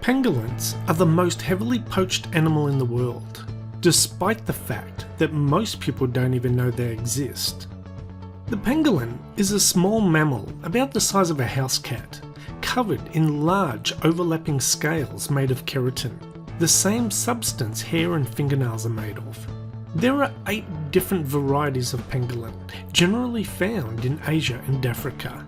Pangolins are the most heavily poached animal in the world, despite the fact that most people don't even know they exist. The pangolin is a small mammal about the size of a house cat, covered in large overlapping scales made of keratin, the same substance hair and fingernails are made of. There are 8 different varieties of pangolin, generally found in Asia and Africa.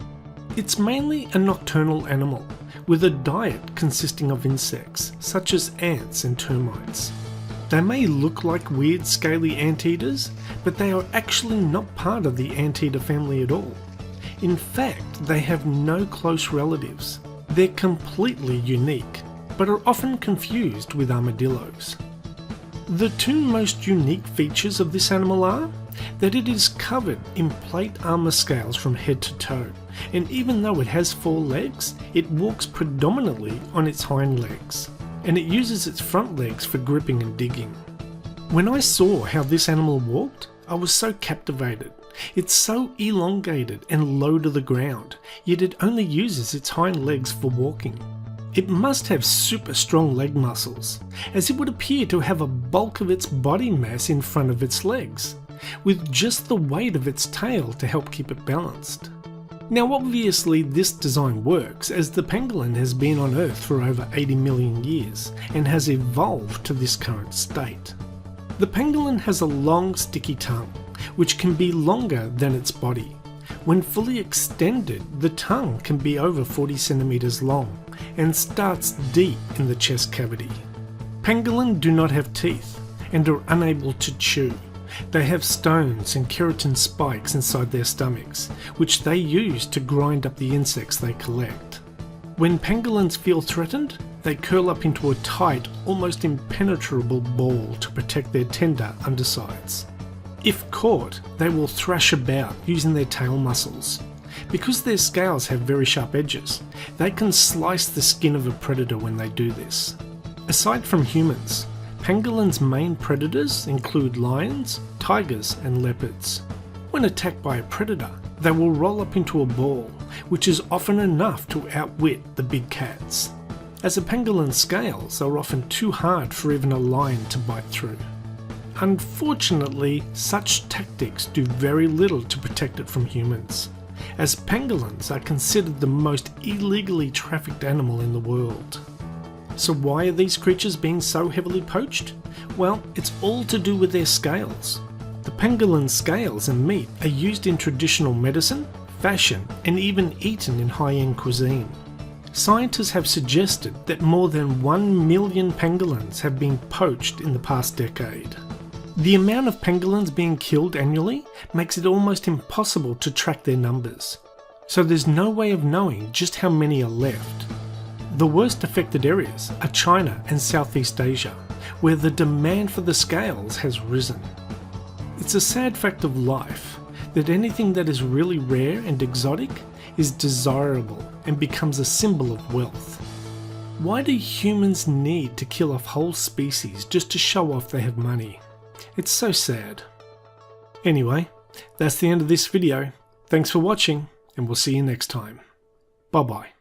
It's mainly a nocturnal animal, with a diet consisting of insects, such as ants and termites. They may look like weird scaly anteaters, but they are actually not part of the anteater family at all. In fact, they have no close relatives. They're completely unique, but are often confused with armadillos. The 2 most unique features of this animal are that it is covered in plate armour scales from head to toe, and even though it has 4 legs, it walks predominantly on its hind legs, and it uses its front legs for gripping and digging. When I saw how this animal walked, I was so captivated. It's so elongated and low to the ground, yet it only uses its hind legs for walking. It must have super strong leg muscles, as it would appear to have a bulk of its body mass in front of its legs, with just the weight of its tail to help keep it balanced. Now obviously this design works, as the pangolin has been on Earth for over 80 million years and has evolved to this current state. The pangolin has a long sticky tongue, which can be longer than its body. When fully extended, the tongue can be over 40 centimeters long and starts deep in the chest cavity. Pangolin do not have teeth and are unable to chew. They have stones and keratin spikes inside their stomachs, which they use to grind up the insects they collect. When pangolins feel threatened, they curl up into a tight, almost impenetrable ball to protect their tender undersides. If caught, they will thrash about using their tail muscles. Because their scales have very sharp edges, they can slice the skin of a predator when they do this. Aside from humans, pangolins' main predators include lions, tigers and leopards. When attacked by a predator, they will roll up into a ball, which is often enough to outwit the big cats, as a pangolin's scales are often too hard for even a lion to bite through. Unfortunately, such tactics do very little to protect it from humans, as pangolins are considered the most illegally trafficked animal in the world. So why are these creatures being so heavily poached? Well, it's all to do with their scales. The pangolin's scales and meat are used in traditional medicine, fashion, and even eaten in high-end cuisine. Scientists have suggested that more than 1 million pangolins have been poached in the past decade. The amount of pangolins being killed annually makes it almost impossible to track their numbers, so there's no way of knowing just how many are left. The worst affected areas are China and Southeast Asia, where the demand for the scales has risen. It's a sad fact of life that anything that is really rare and exotic is desirable and becomes a symbol of wealth. Why do humans need to kill off whole species just to show off they have money? It's so sad. Anyway, that's the end of this video. Thanks for watching, and we'll see you next time. Bye bye.